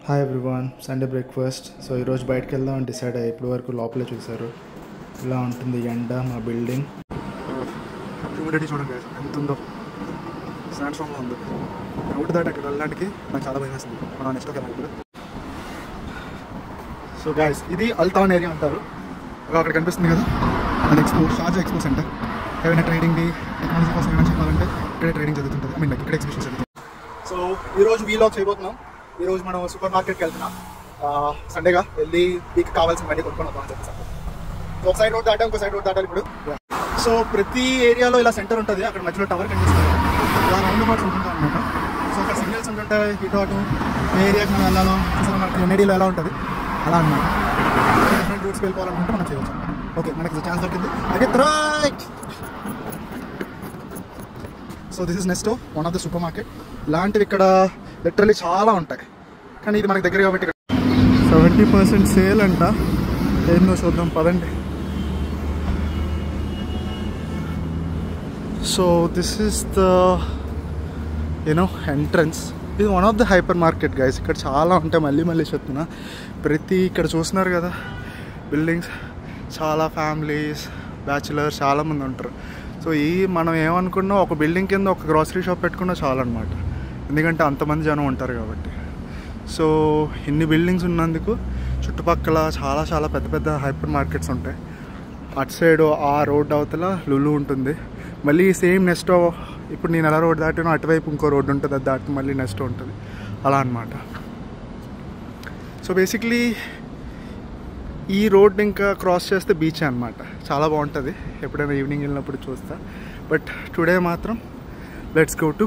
Hi everyone, Sunday breakfast. So ఈరోజు బయటకు వెళ్దాం అని డిసైడ్ అయ్యి ఇప్పుడు వరకు లోపలే చూసారు. ఇలా ఉంటుంది ఎండ మా బిల్డింగ్. హ్యూమిడిటీ చూడండి ఎంత ఉందో, శాండ్ స్టార్మ్లో ఉంది. రోడ్డు దాటి అక్కడ వెళ్ళడానికి నాకు చాలా భయం వేస్తుంది. మనం నెక్స్ట్ వెళ్ళాలి ఇప్పుడు. సో గాయస్, ఇది అల్తాన్ ఏరియా అంటారు. అక్కడ కనిపిస్తుంది కదా, అది ఎక్స్పో, షార్జా ఎక్స్పో సెంటర్. ఏమైనా ట్రేడింగ్ది టెక్నాలజీ కోసం ఏమైనా చెప్పాలంటే ఇక్కడే ట్రేడింగ్ జరుగుతుంటుంది. ఐ మీన్ లైక్ ఇక్కడ ఎగ్జిబిషన్ జరుగుతుంది. సో ఈరోజు వీలాగ్ చేయబోతున్నాం. ఈరోజు మనం సూపర్ మార్కెట్కి వెళ్తున్నాం. సండేగా వెళ్ళి మీకు కావాల్సినవన్నీ కొనుక్కొని వద్దాం అని చెప్పేసి. ఒక సైడ్ రోడ్ దాటాం, ఒక సైడ్ రోడ్ దాటాలి ఇప్పుడు. సో ప్రతి ఏరియాలో ఇలా సెంటర్ ఉంటుంది. అక్కడ మధ్యలో టవర్ కనిపిస్తుంది. ఇలా రౌండ్ అబౌట్స్ ఉంటుంటాయి అనమాట. సో అక్కడ సిగ్నల్స్ ఉంటుంటాయి. ఇటు అటు ఏ ఏరియాకి మనం వెళ్ళాలో అసలు మనకి ఎన్ఐడీలో ఎలా ఉంటుంది అలా అనమాట. డిఫరెంట్ రూట్స్కి వెళ్ళిపోవాలనుకుంటే మనం చేయవచ్చు. ఓకే, మనకి ఛాన్స్ దొరికింది. అదే right. So this is Nesto, one of the super market. ఇలాంటివి ఇక్కడ లిటరలీ చాలా ఉంటాయి, కానీ ఇది మనకి దగ్గర కాబట్టి 70% సేల్ అంట. ఏందో చూద్దాం పదండి. So this is the entrance. ఇది one of the hyper market guys. ఇక్కడ చాలా ఉంటాయి. మళ్ళీ చెప్తున్నా, ప్రతి ఇక్కడ చూస్తున్నారు కదా బిల్డింగ్స్, చాలా ఫ్యామిలీస్, బ్యాచులర్స్ చాలామంది ఉంటారు. సో మనం ఏమనుకున్నా ఒక బిల్డింగ్ కింద ఒక గ్రాసరీ షాప్ పెట్టుకున్నా చాలా అనమాట, ఎందుకంటే అంతమంది జనం ఉంటారు కాబట్టి. సో ఇన్ని బిల్డింగ్స్ ఉన్నందుకు చుట్టుపక్కల చాలా పెద్ద పెద్ద హైపర్ మార్కెట్స్ ఉంటాయి. అటు సైడ్ ఆ రోడ్ అవతల లులు ఉంటుంది. మళ్ళీ సేమ్ నెక్స్ట్ ఇప్పుడు నేను ఎలా రోడ్ దాటానో అటువైపు ఇంకో రోడ్డు ఉంటుంది, అది దాటి మళ్ళీ నెక్స్ట్ ఉంటుంది అలా అనమాట. సో బేసిక్లీ ఈ రోడ్ ఇంకా క్రాస్ చేస్తే బీచ్ అనమాట. చాలా బాగుంటుంది. ఎప్పుడైనా ఈవినింగ్ వెళ్ళినప్పుడు చూస్తా. బట్ టుడే మాత్రం లెట్స్ గో టు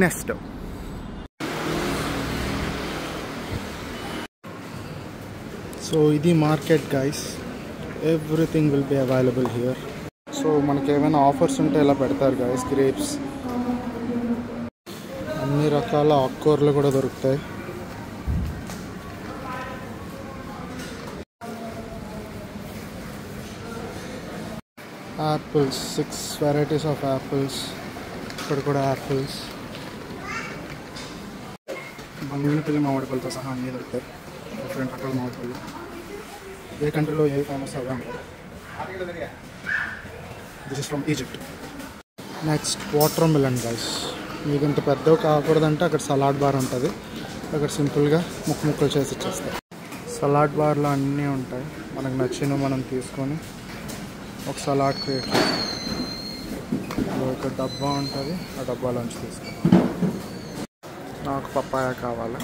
నెస్టో. సో ఇది market guys. Everything will be available here. So మనకి ఏమైనా ఆఫర్స్ ఉంటే ఇలా పెడతారు గైస్. గ్రేప్స్, అన్ని రకాల ఆకుకూరలు కూడా దొరుకుతాయి. Apples, 6 varieties of apples. ఇక్కడ కూడా యాపిల్స్, బంగినపల్లి మామిడిపల్లితో సహా అన్నీ దొరుకుతాయి. డిఫరెంట్ రకాల మామిడిపల్లి. ఏ కంట్రీలో ఏ ఫేమస్ అవ్వడం. This is from Egypt. Next water melon guys. మీకు ఇంత పెద్దవి కాకూడదంటే అక్కడ సలాడ్ బార్ ఉంటుంది. అక్కడ సింపుల్గా ముక్కలు చేసి ఇచ్చేస్తారు. సలాడ్ బార్లో అన్నీ ఉంటాయి. మనకు నచ్చినవి మనం తీసుకొని ఒక సలాడ్ క్రియేట్ చేస్తాం. ఒక డబ్బా ఉంటుంది, ఆ డబ్బాలోంచి తీసుకుంటాం. నాకు పప్పాయ కావాలి.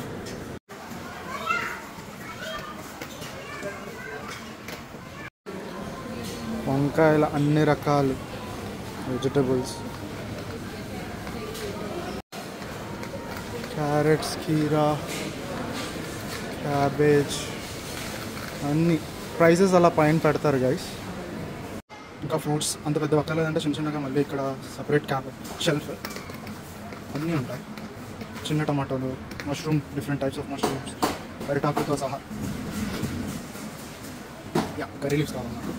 వంకాయలు, అన్ని రకాలు వెజిటబుల్స్, క్యారెట్స్, కీరా, క్యాబేజ్, అన్ని ప్రైసెస్ అలా పైన పెడతారు గైస్. ఇంకా ఫ్రూట్స్ అంత పెద్ద ఒక్కలేదంటే చిన్నగా మళ్ళీ ఇక్కడ సపరేట్ షెల్ఫ్ అన్నీ ఉంటాయి. చిన్న టమాటోలు, mushroom, different types of mushrooms, అరిటాకులతో సహా. కర్రీ లీవ్స్ కావాలి నాకు.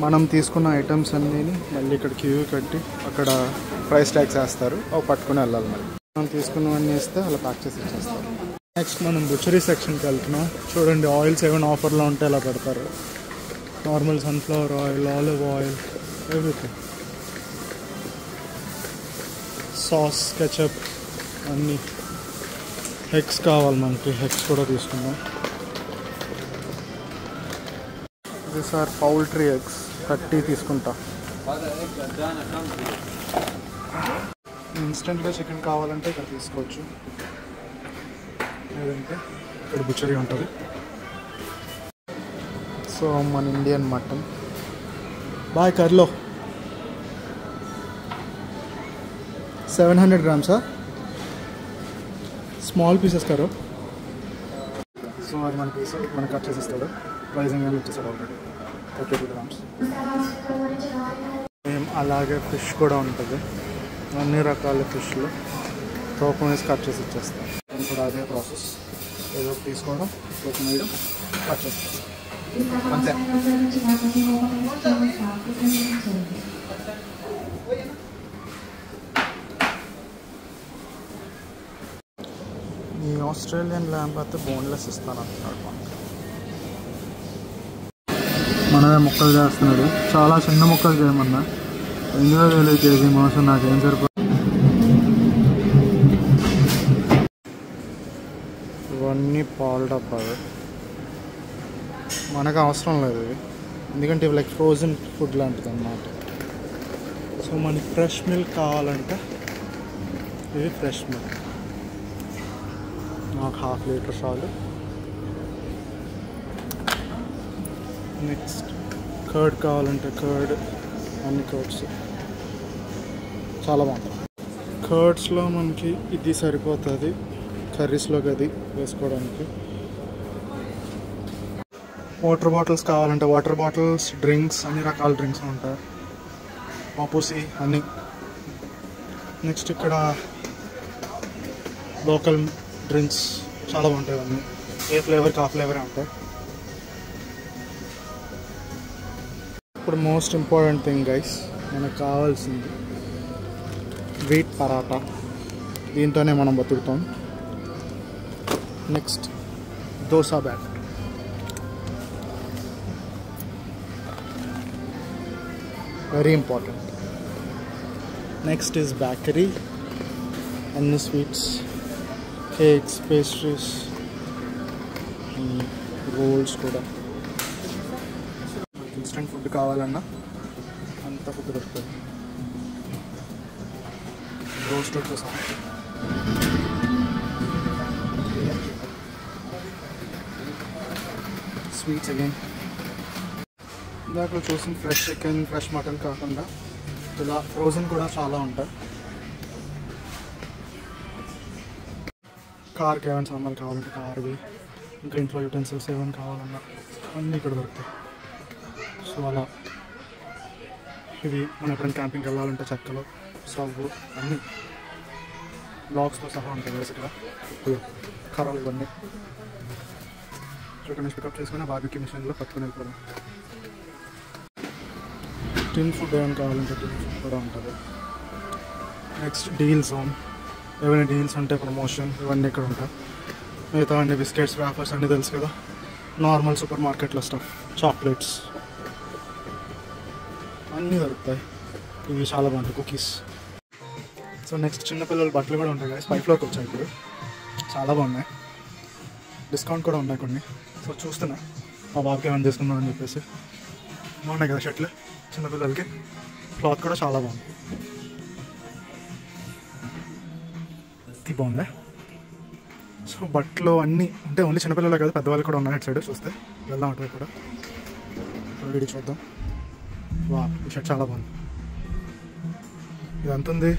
మనం తీసుకున్న ఐటమ్స్ అన్నీ మళ్ళీ ఇక్కడ క్యూ కట్టి అక్కడ ప్రైస్ ట్యాగ్స్ వేస్తారు. అవి పట్టుకుని వెళ్ళాలి. మళ్ళీ మనం తీసుకున్నవన్నీ వేస్తే అలా ప్యాక్ చేసి ఇచ్చేస్తారు. నెక్స్ట్ మనం బుచ్చరీ సెక్షన్కి వెళ్తున్నాం. చూడండి, ఆయిల్స్ ఏమైనా ఆఫర్లో ఉంటే అలా పెడతారు. Normal sunflower oil, olive oil, everything. Sauce, ketchup అన్నీ. ఎగ్స్ కావాలి మనకి, ఎగ్స్ కూడా తీసుకుందాం. దిస్ ఆర్ పౌల్ట్రీ ఎగ్స్, 30 తీసుకుంటా. ఇన్స్టెంట్గా చికెన్ కావాలంటే ఇక్కడ తీసుకోవచ్చు, లేదంటే ఇక్కడ బుచ్చరీ ఉంటుంది. సో మన ఇండియన్ మటన్ బాయ్ కర్లో 700 grams. స్మాల్ పీసెస్ కరో. సో అది మన పీస్ మనకు కట్ చేసి ఇస్తాడు. ప్రైజింగ్ ఏమి ఇచ్చేస్తాడు ఆల్రెడీ. 32 grams. అలాగే ఫిష్ కూడా ఉంటుంది. అన్ని రకాల ఫిష్లు తోకం వేసి కట్ చేసి ఇచ్చేస్తాం. నేను కూడా అదే ప్రాసెస్. ఏదో తీసుకోవడం, తోకం వేయడం, కట్ చేస్తాం అంతే. ఈ ఆస్ట్రేలియన్ ల్యాంబ్ అయితే బోన్లెస్ ఇస్తాను అంటున్నాడు మనమే మొక్కలు చేస్తున్నాడు. చాలా చిన్న మొక్కలు చేయమన్నా, ఎందులో తెలియదు కేజీ మోసం నాకేం సరిపోతుంది. ఇవన్నీ పాల డబ్బాలు మనకు అవసరం లేదు ఇవి, ఎందుకంటే ఇవి లైక్ ఫ్రోజన్ ఫుడ్ లాంటిది అన్నమాట. సో మనకి ఫ్రెష్ మిల్క్ కావాలంటే ఇవి ఫ్రెష్ మిల్క్, నాకు 1/2 లీటర్ చాలు. నెక్స్ట్ కర్డ్ కావాలంటే కర్డ్, అన్ని కర్డ్స్ చాలా బాగుంటుంది. కర్డ్స్లో మనకి ఇది సరిపోతుంది, కర్రీస్లోకి అది వేసుకోవడానికి. వాటర్ బాటిల్స్ కావాలంటే వాటర్ బాటిల్స్, డ్రింక్స్, అన్ని రకాల డ్రింక్స్ ఉంటాయి, మాపూసి అన్నీ. నెక్స్ట్ ఇక్కడ లోకల్ డ్రింక్స్ చాలా బాగుంటాయి, అన్నీ ఏ ఫ్లేవర్కి ఆ ఫ్లేవరే ఉంటాయి. ఇప్పుడు మోస్ట్ ఇంపార్టెంట్ థింగ్ గైస్, మనకు కావాల్సింది వీట్ పరాటా, దీంతోనే మనం బతుకుతాం. Next dosa batter, very important. Next is bakery, అన్ని స్వీట్స్, కేక్స్, పేస్ట్రీస్, రోల్స్ కూడా. ఇన్స్టెంట్ ఫుడ్ కావాలన్నా అంత ఫుడ్ దొరుకుతుంది, రోస్టెడ్తో సహా. స్వీట్స్ అగైన్, ఇందాక చూసిన ఫ్రెష్ చికెన్, ఫ్రెష్ మటన్ కాకుండా ఇలా ఫ్రోజన్ కూడా చాలా ఉంటాయి. కార్కి ఏమైనా సామాన్లు కావాలంటే కార్వి, ఇంకా ఇంట్లో యూటెన్సిల్స్ ఏమైనా కావాలన్నా అన్నీ ఇక్కడ దొరుకుతాయి. సో అలా ఇవి మనం ఎప్పుడైనా క్యాంపింగ్కి వెళ్ళాలంటే చెక్కలు, స్టవ్ అన్నీ బ్లాక్స్తో సహా ఉంటాయి బేసిక్గా. కర్రలు ఇవన్నీ ఇక్కడ నుంచి పికప్ చేసుకుని బార్బిక్యూ మిషన్లో పట్టుకుని వెళ్ళిపోవడం. టిన్ ఫుడ్ ఏమైనా కావాలంటే టిన్ ఫుడ్ కూడా ఉంటుంది. నెక్స్ట్ డీల్ జోన్, ఏమైనా డీల్స్ ఉంటే ప్రమోషన్ ఇవన్నీ ఇక్కడ ఉంటాయి. మిగతా అన్ని బిస్కెట్స్, వ్రాఫర్స్ అన్నీ తెలుసు కదా, నార్మల్ సూపర్ మార్కెట్లో స్టఫ్, చాక్లెట్స్ అన్నీ దొరుకుతాయి. ఇవి చాలా బాగుంటాయి, కుకీస్. సో నెక్స్ట్ చిన్నపిల్లల బట్టలు కూడా ఉంటాయి కదా, 5 ఫ్లోర్కి వచ్చాయి ఇప్పుడు, చాలా బాగున్నాయి, డిస్కౌంట్ కూడా ఉన్నాయి కొన్ని. సో చూస్తున్నా మా బాబుకి ఏమైనా తీసుకుందాం అని చెప్పేసి. బాగున్నాయి కదా షర్ట్లు చిన్నపిల్లలకి, క్లాత్ కూడా చాలా బాగుంది, ఇది బాగుందా. సో బట్టలు అన్నీ అంటే ఓన్లీ చిన్నపిల్లలే కదా, పెద్దవాళ్ళు కూడా ఉన్నాయి. అటు సైడ్ చూస్తే వెళ్దాం, అటు కూడా వీడియో చూద్దాం. వా, ఈ షర్ట్ చాలా బాగుంది. ఇది ఎంత ఉంది,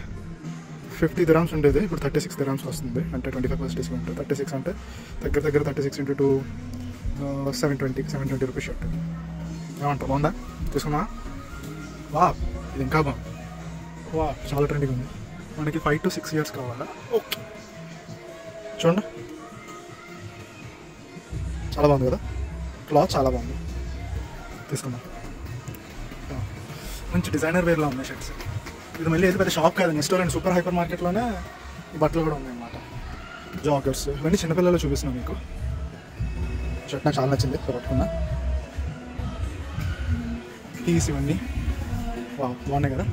50 dirhams ఉండేది, ఇప్పుడు 36 dirhams వస్తుంది, అంటే 25% డిస్కౌంట్. 36 అంటే దగ్గర 36 × 2 720 రూపీస్ షర్ట్. ఏమంటారు, బాగుందా, తీసుకున్నా? వా, ఇది ఇంకా బాగుంది. వా, చాలా ట్రెండింగ్ ఉంది. మనకి 5 to 6 years కావాలా? ఓకే, చూడండి చాలా బాగుంది కదా, క్లాత్ చాలా బాగుంది, తీసుకున్నా. మంచి డిజైనర్ వేర్లో ఉన్నాయి షర్ట్స్. ఇది మళ్ళీ ఏది పెద్ద షాప్ కాదు, రెస్టారెంట్, సూపర్ హైపర్ మార్కెట్లోనే ఈ బట్టలు కూడా ఉన్నాయి అన్నమాట. జాగర్స్ ఇవన్నీ చిన్నపిల్లలు చూపిస్తున్నాను మీకు. షర్ట్ నాకు చాలా నచ్చింది, పట్టుకున్నా. టీస్ ఇవన్నీ బాగున్నాయి కదా.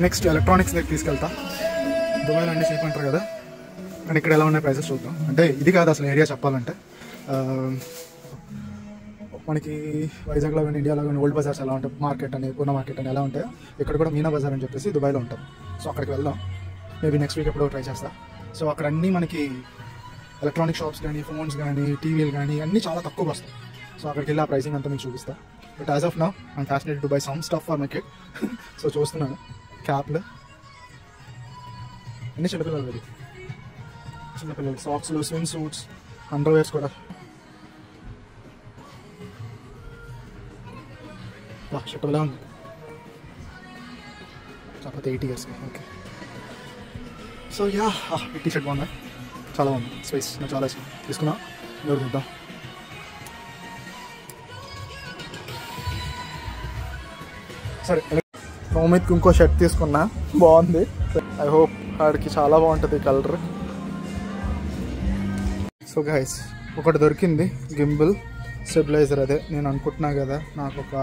నెక్స్ట్ ఎలక్ట్రానిక్స్ దగ్గర తీసుకెళ్తా. దుబాయ్లో అన్నీ చీప్ అంటారు కదా, కానీ ఇక్కడ ఎలా ఉన్నాయి ప్రైసెస్ చూద్దాం. అంటే ఇది కాదు అసలు ఏరియా చెప్పాలంటే, మనకి వైజాగ్లో కానీ ఇండియాలో కానీ ఓల్డ్ బజార్స్ ఎలా ఉంటాయి, మార్కెట్ అని, పూర్ణ మార్కెట్ అని ఎలా ఉంటాయో ఇక్కడ కూడా మీనా బజార్ అని చెప్పేసి దుబాయ్లో ఉంటుంది. సో అక్కడికి వెళ్దాం, మేబీ నెక్స్ట్ వీక్ ఎప్పుడో ట్రై చేస్తా. సో అక్కడ అన్నీ మనకి ఎలక్ట్రానిక్ షాప్స్ కానీ, ఫోన్స్ కానీ, టీవీలు కానీ అన్నీ చాలా తక్కువ వస్తాయి. సో అక్కడికి వెళ్ళి ఆ ప్రైసింగ్ అంతా మీకు చూపిస్తా. But as of now I'm fascinated to buy some stuff for my kid. So చూస్తున్నాను, క్యాప్లు అన్నీ చిన్నపిల్లలు, అది చిన్నపిల్లలు సాక్స్లు, స్విమ్ సూట్స్, అండర్వేర్స్ కూడా. షర్ట్ ఎలా ఉంది, కాకపోతే 8 years. ఓకే, సో యా, ఈ టీ షర్ట్ బాగుందా, చాలా బాగుంది, స్పైస్ నాకు చాలా ఇష్టం, తీసుకున్నా. ఎవరు చూద్దాం. సరే రోమిత్కి ఇంకో షర్ట్ తీసుకున్నా, బాగుంది. ఐ హోప్ ఆడికి చాలా బాగుంటుంది కలర్. సో గైస్ ఒకటి దొరికింది, గింబుల్ స్టెబిలైజర్. అదే నేను అనుకుంటున్నా కదా, నాకు ఒక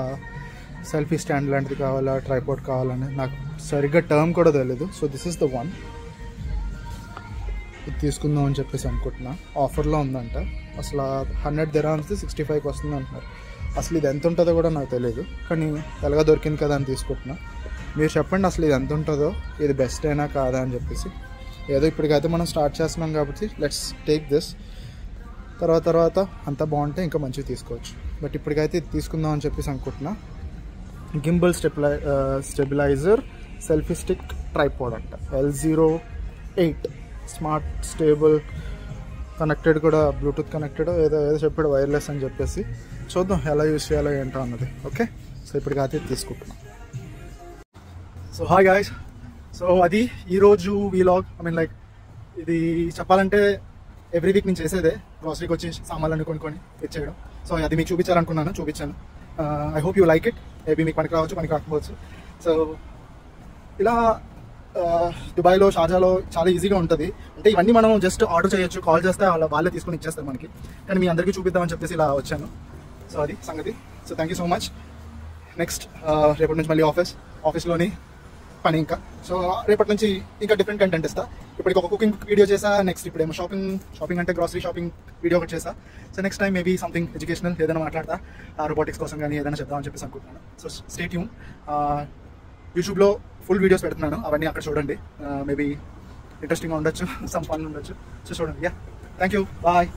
సెల్ఫీ స్టాండ్ లాంటిది కావాలా, ట్రైపాడ్ కావాలని. నాకు సరిగ్గా టర్మ్ కూడా తెలియదు. So this is the one. ఇది తీసుకుందాం అని చెప్పేసి అనుకుంటున్నా. ఆఫర్లో ఉందంట. అసలు 100 dirhams 65కి వస్తుంది అంటున్నారు. అసలు ఇది ఎంత ఉంటుందో కూడా నాకు తెలియదు, కానీ ఎలాగా దొరికింది కదా అని తీసుకుంటున్నా. మీరు చెప్పండి అసలు ఇది ఎంత ఉంటుందో, ఇది బెస్ట్ అయినా కాదా అని చెప్పేసి. ఏదో ఇప్పటికైతే మనం స్టార్ట్ చేస్తున్నాం కాబట్టి లెట్స్ టేక్ దిస్. తర్వాత అంతా బాగుంటే ఇంకా మంచిగా తీసుకోవచ్చు. బట్ ఇప్పటికైతే ఇది తీసుకుందాం అని చెప్పేసి అనుకుంటున్నా. Gimbal stabiliser selfie stick tripod అంట. L08 స్మార్ట్ స్టేబుల్ కనెక్టెడ్, కూడా బ్లూటూత్ కనెక్టెడ్, ఏదో చెప్పాడు, వైర్లెస్ అని చెప్పేసి. చూద్దాం ఎలా యూజ్ చేయాలో ఏంటో అన్నది. ఓకే, సో ఇప్పటికైతే తీసుకుంటున్నాం. సో హాయ్ గాయ్స్, సో అది ఈరోజు వీలాగ్. ఐ మీన్ లైక్ ఇది చెప్పాలంటే ఎవ్రీ వీక్ నేను చేసేదే, గ్రాసరీకి వచ్చి సామాన్లన్నీ కొనుక్కొని తెచ్చేయడం. సో అది మీకు చూపించాలనుకున్నాను, చూపించాను. I hope you like it. Maybe మీకు పనికి రావచ్చు, పనికి రాకపోవచ్చు. సో ఇలా దుబాయ్లో, షార్జాలో చాలా ఈజీగా ఉంటుంది. అంటే ఇవన్నీ మనం జస్ట్ ఆర్డర్ చేయొచ్చు, కాల్ చేస్తే వాళ్ళే తీసుకొని ఇచ్చేస్తారు మనకి. కానీ మీ అందరికీ చూపిద్దామని చెప్పేసి ఇలా వచ్చాను. సో అది సంగతి. So thank you so much. Next రేపటి నుంచి మళ్ళీ ఆఫీస్లోని పని ఇంకా. సో రేపటి నుంచి ఇంకా డిఫరెంట్ కంటెంట్ ఇస్తా. ఇప్పటికి ఒక కుకింగ్ వీడియో చేసా, నెక్స్ట్ ఇప్పుడేమో షాపింగ్ అంటే గ్రాసరీ షాపింగ్ వీడియో ఒకటి చేసా. So next time maybe something educational ఏదైనా మాట్లాడతా, రోబోటిక్స్ కోసం కానీ ఏదైనా చెప్దామని చెప్పేసి అనుకుంటున్నాను. So stay tune. యూట్యూబ్లో ఫుల్ వీడియోస్ పెడుతున్నాను, అవన్నీ అక్కడ చూడండి. మేబీ ఇంట్రెస్టింగ్గా ఉండొచ్చు, సమ్ ఫన్ ఉండొచ్చు. సో చూడండి. Yeah, thank you, bye.